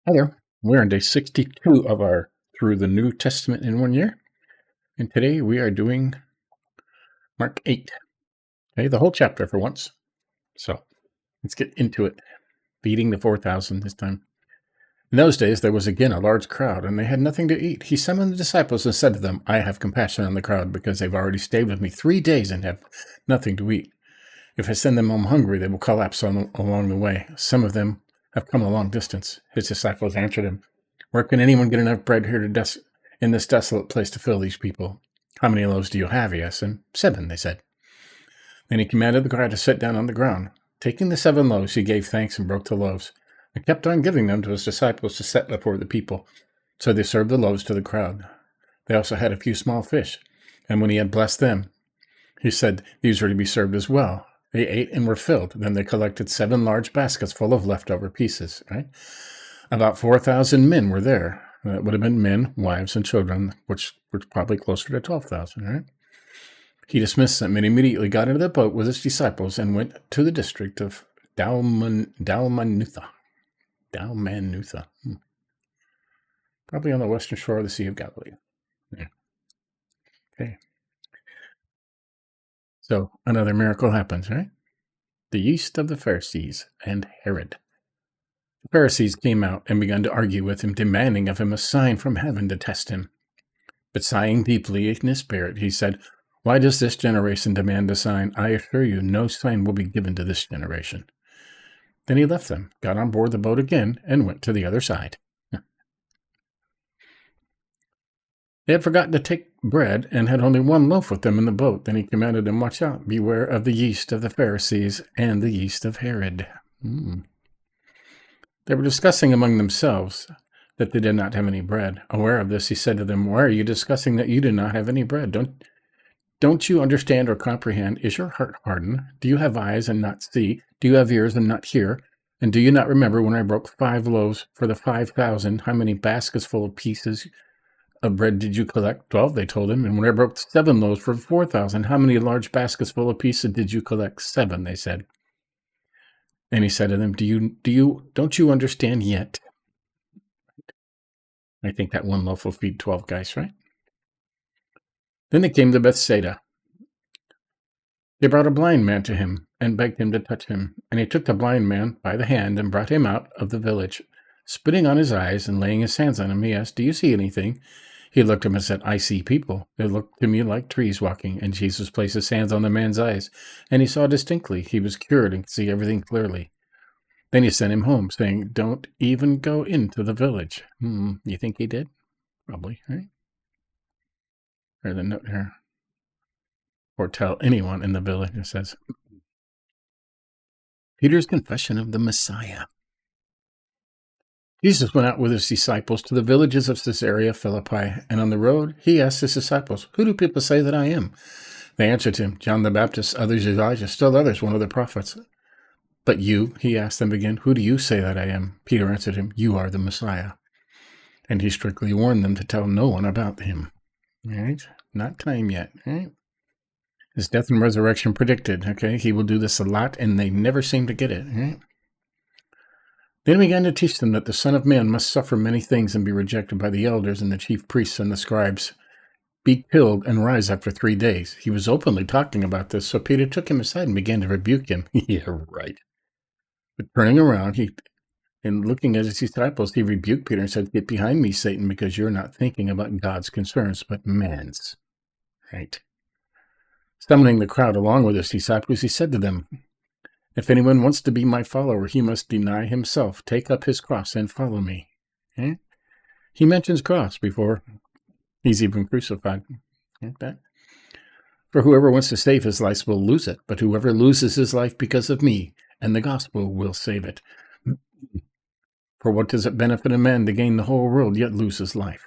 Hi there. We're on day 62 of our Through the New Testament in 1 Year. And today we are doing Mark 8. Okay, the whole chapter for once. So let's get into it. Feeding the 4,000 this time. In those days there was again a large crowd, and they had nothing to eat. He summoned the disciples and said to them, I have compassion on the crowd, because they've already stayed with me 3 days and have nothing to eat. If I send them home hungry, they will collapse along the way. Some of them have come a long distance. His disciples answered him, Where can anyone get enough bread here in this desolate place to fill these people? How many loaves do you have? He asked them. 7, they said. Then he commanded the crowd to sit down on the ground. Taking the 7 loaves, he gave thanks and broke the loaves, and kept on giving them to his disciples to set before the people. So they served the loaves to the crowd. They also had a few small fish, and when he had blessed them, he said these were to be served as well. They ate and were filled. Then they collected 7 large baskets full of leftover pieces. Right? About 4,000 men were there. That would have been men, wives, and children, which was probably closer to 12,000. Right? He dismissed them and immediately got into the boat with his disciples and went to the district of Dalmanutha. Probably on the western shore of the Sea of Galilee. Yeah. Okay. So another miracle happens, right? The yeast of the Pharisees and Herod. The Pharisees came out and began to argue with him, demanding of him a sign from heaven to test him. But sighing deeply in his spirit, he said, Why does this generation demand a sign? I assure you, no sign will be given to this generation. Then he left them, got on board the boat again, and went to the other side. They had forgotten to take bread and had only 1 loaf with them in the boat. Then he commanded them, Watch out, beware of the yeast of the Pharisees and the yeast of Herod. They were discussing among themselves that they did not have any bread. Aware of this, he said to them, Why are you discussing that you do not have any bread? Don't you understand or comprehend? Is your heart hardened? Do you have eyes and not see? Do you have ears and not hear? And do you not remember when I broke 5 loaves for the 5,000? How many baskets full of pieces of bread did you collect? 12, they told him. And when I broke 7 loaves for 4,000, how many large baskets full of pieces did you collect? 7, they said. And he said to them, don't you understand yet? I think that 1 loaf will feed 12 guys, right? Then they came to Bethsaida. They brought a blind man to him and begged him to touch him. And he took the blind man by the hand and brought him out of the village. Spitting on his eyes and laying his hands on him, he asked, Do you see anything? He looked at him and said, I see people. They look to me like trees walking. And Jesus placed his hands on the man's eyes, and he saw distinctly. He was cured and could see everything clearly. Then he sent him home, saying, Don't even go into the village. You think he did? Probably, right? Or the note here. Or tell anyone in the village, it says. Peter's confession of the Messiah. Jesus went out with his disciples to the villages of Caesarea Philippi, and on the road he asked his disciples, Who do people say that I am? They answered him, John the Baptist, others Elijah, still others one of the prophets. But you, he asked them again, Who do you say that I am? Peter answered him, You are the Messiah. And he strictly warned them to tell no one about him. All right? Not time yet. All right? His death and resurrection predicted. Okay? He will do this a lot, and they never seem to get it. All right? Then he began to teach them that the Son of Man must suffer many things and be rejected by the elders and the chief priests and the scribes, be killed, and rise after 3 days. He was openly talking about this, so Peter took him aside and began to rebuke him. Yeah, right. But turning around, and looking at his disciples, he rebuked Peter and said, Get behind me, Satan, because you're not thinking about God's concerns, but man's. Right? Summoning the crowd along with his disciples, he said to them, If anyone wants to be my follower, he must deny himself, take up his cross, and follow me. Okay? He mentions cross before he's even crucified. Like that. For whoever wants to save his life will lose it, but whoever loses his life because of me and the gospel will save it. For what does it benefit a man to gain the whole world yet lose his life?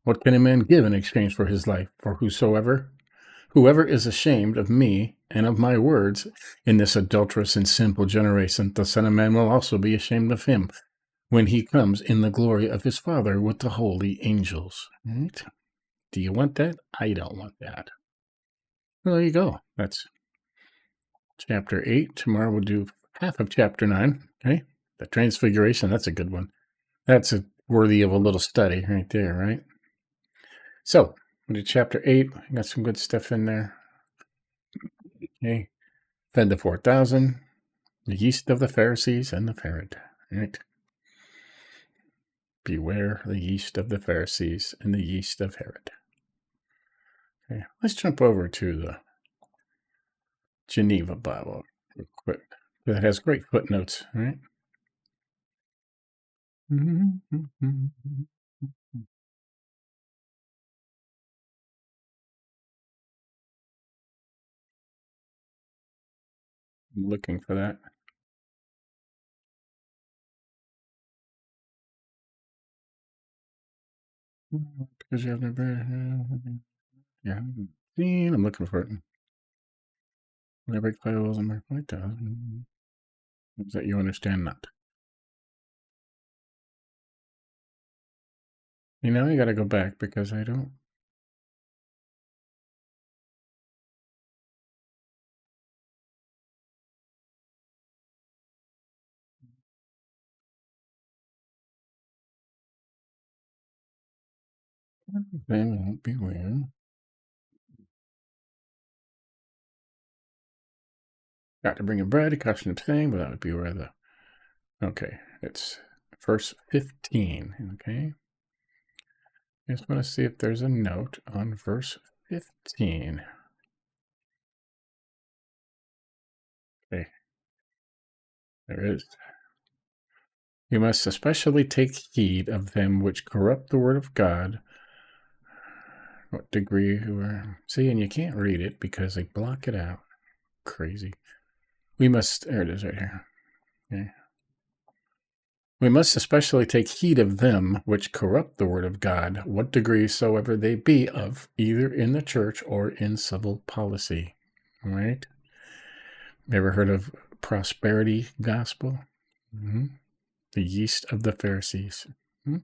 What can a man give in exchange for his life? For whoever is ashamed of me and of my words in this adulterous and sinful generation, the Son of Man will also be ashamed of him when he comes in the glory of his Father with the holy angels. Right? Do you want that? I don't want that. Well, there you go. That's chapter 8. Tomorrow we'll do half of chapter 9. Okay? The Transfiguration, that's a good one. That's worthy of a little study right there, right? So, into chapter 8, got some good stuff in there. Okay. Fed the 4,000, the yeast of the Pharisees and the Herod, right? Beware the yeast of the Pharisees and the yeast of Herod. Okay, let's jump over to the Geneva Bible real quick. That has great footnotes, right? I'm looking for that. Because you have never, yeah, seen. I'm looking for it. Never close on my 5,000. Is that you understand that? You know, you got to go back because I don't. They won't be weird. Got to bring a bread, a caution abstain, but that would be where the. Okay, it's verse 15. Okay. I just want to see if there's a note on verse 15. Okay. There is. You must especially take heed of them which corrupt the word of God. What degree? See, and you can't read it because they block it out. Crazy. We must. There it is right here. Okay. We must especially take heed of them which corrupt the word of God, what degree soever they be of, either in the church or in civil policy. All right? Ever heard of prosperity gospel? Mm-hmm. The yeast of the Pharisees. Mm-hmm.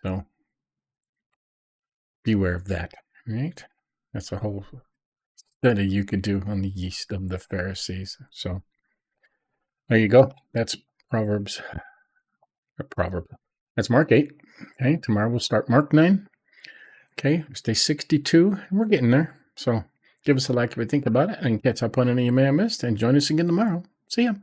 So, beware of that, right? That's a whole study you could do on the yeast of the Pharisees. So, there you go. That's Proverbs. That's Mark 8. Okay, tomorrow we'll start Mark 9. Okay, it's day 62, and we're getting there. So give us a like if you think about it, and catch up on any you may have missed, and join us again tomorrow. See ya.